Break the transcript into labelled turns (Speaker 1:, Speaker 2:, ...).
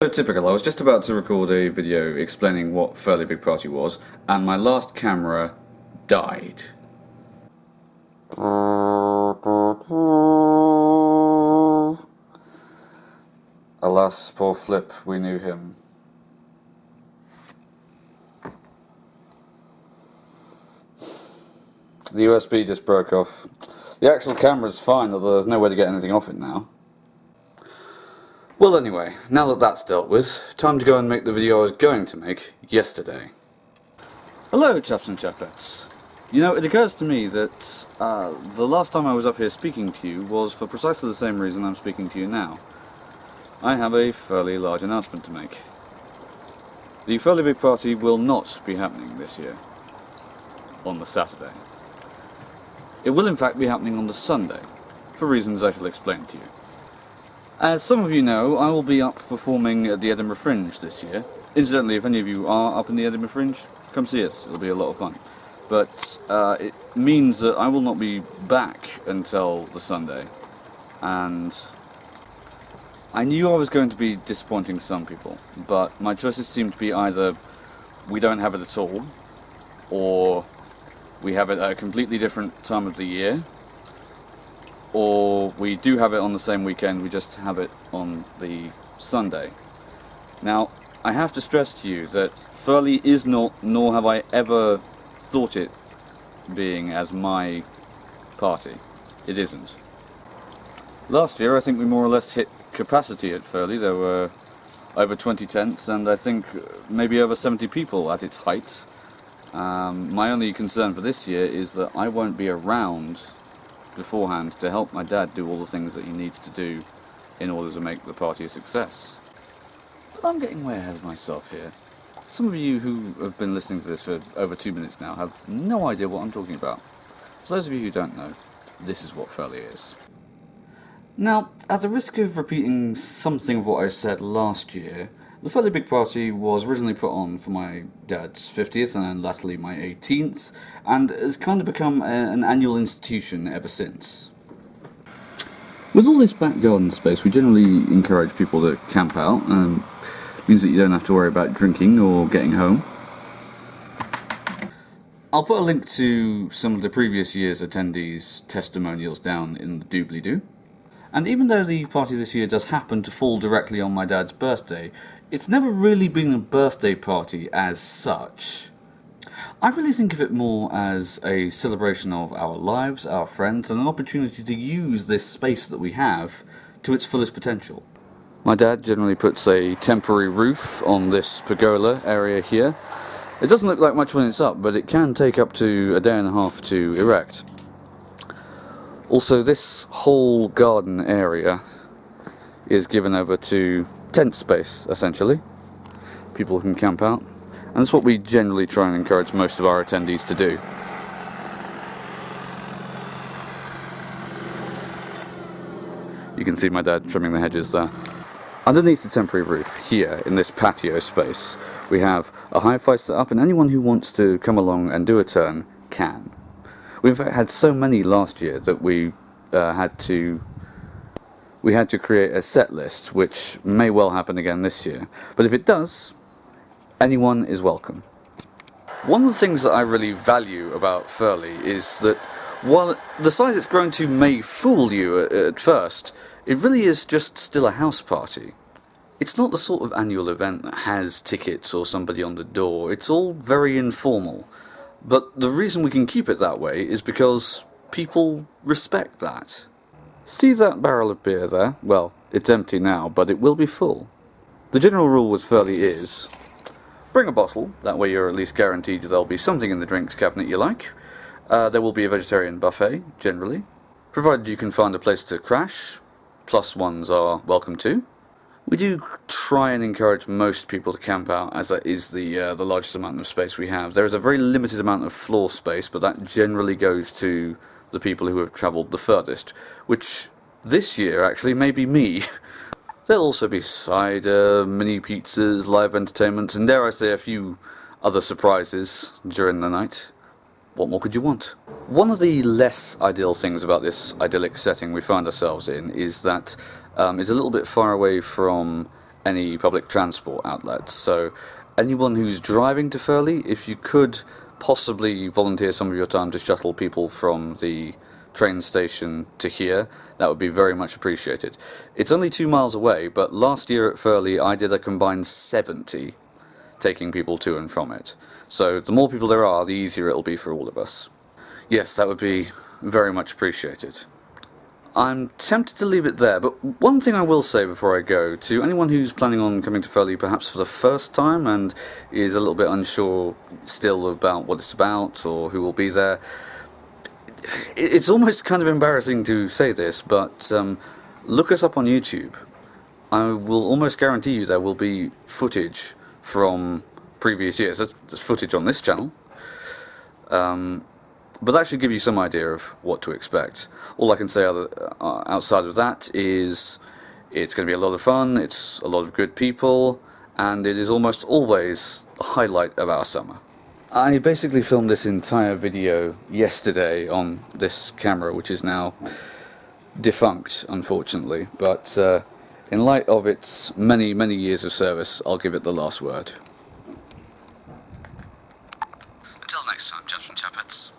Speaker 1: So typical, I was just about to record a video explaining what Firleigh Big Party was, and my last camera died. Alas, poor Flip, we knew him. The USB just broke off. The actual camera's fine, although there's no way to get anything off it now. Well anyway, now that that's dealt with, time to go and make the video I was going to make yesterday. Hello chaps and chapettes. You know, it occurs to me that the last time I was up here speaking to you was for precisely the same reason I'm speaking to you now. I have a fairly large announcement to make. The Firleigh Big Party will not be happening this year, on the Saturday. It will in fact be happening on the Sunday, for reasons I shall explain to you. As some of you know, I will be up performing at the Edinburgh Fringe this year. Incidentally, if any of you are up in the Edinburgh Fringe, come see us, it'll be a lot of fun. But it means that I will not be back until the Sunday, and I knew I was going to be disappointing some people, but my choices seem to be either we don't have it at all, or we have it at a completely different time of the year, or we do have it on the same weekend, we just have it on the Sunday. Now, I have to stress to you that Firleigh is not, nor have I ever thought it being as my party. It isn't. Last year I think we more or less hit capacity at Firleigh. There were over 20 tents and I think maybe over 70 people at its height. My only concern for this year is that I won't be around beforehand to help my dad do all the things that he needs to do in order to make the party a success. But I'm getting way ahead of myself here. Some of you who have been listening to this for over 2 minutes now have no idea what I'm talking about. For those of you who don't know, this is what Firleigh is. Now, at the risk of repeating something of what I said last year, the Firleigh Big Party was originally put on for my dad's 50th and then latterly my 18th, and has kind of become an annual institution ever since. With all this back garden space, we generally encourage people to camp out, and means that you don't have to worry about drinking or getting home. I'll put a link to some of the previous year's attendees' testimonials down in the doobly-doo. And even though the party this year does happen to fall directly on my dad's birthday, it's never really been a birthday party as such. I really think of it more as a celebration of our lives, our friends, and an opportunity to use this space that we have to its fullest potential. My dad generally puts a temporary roof on this pergola area here. It doesn't look like much when it's up, but it can take up to a day and a half to erect. Also, this whole garden area is given over to tent space, essentially. People can camp out, and that's what we generally try and encourage most of our attendees to do. You can see my dad trimming the hedges there. Underneath the temporary roof, here, in this patio space, we have a hi-fi set up, and anyone who wants to come along and do a turn can. We in fact had so many last year that we had to create a set list, which may well happen again this year. But if it does, anyone is welcome. One of the things that I really value about Firleigh is that while the size it's grown to may fool you at first, it really is just still a house party. It's not the sort of annual event that has tickets or somebody on the door. It's all very informal. But the reason we can keep it that way is because people respect that. See that barrel of beer there? Well, it's empty now, but it will be full. The general rule with Firleigh is bring a bottle, that way you're at least guaranteed there'll be something in the drinks cabinet you like. There will be a vegetarian buffet, generally. Provided you can find a place to crash, plus ones are welcome too. We do try and encourage most people to camp out, as that is the largest amount of space we have. There is a very limited amount of floor space, but that generally goes to the people who have travelled the furthest, which this year actually may be me. There'll also be cider, mini pizzas, live entertainments, and dare I say a few other surprises during the night. What more could you want? One of the less ideal things about this idyllic setting we find ourselves in is that it's a little bit far away from any public transport outlets. So anyone who's driving to Firleigh, if you could possibly volunteer some of your time to shuttle people from the train station to here, that would be very much appreciated. It's only 2 miles away, but last year at Firleigh I did a combined 70 taking people to and from it. So the more people there are, the easier it'll be for all of us. Yes, that would be very much appreciated. I'm tempted to leave it there, but one thing I will say before I go, to anyone who's planning on coming to Firleigh perhaps for the first time and is a little bit unsure still about what it's about or who will be there, it's almost kind of embarrassing to say this, but look us up on YouTube. I will almost guarantee you there will be footage from previous years. There's footage on this channel. But that should give you some idea of what to expect. All I can say outside of that is it's going to be a lot of fun, it's a lot of good people, and it is almost always the highlight of our summer. I basically filmed this entire video yesterday on this camera, which is now defunct, unfortunately, but in light of its many, many years of service, I'll give it the last word. Until next time, Chaps and Chappets.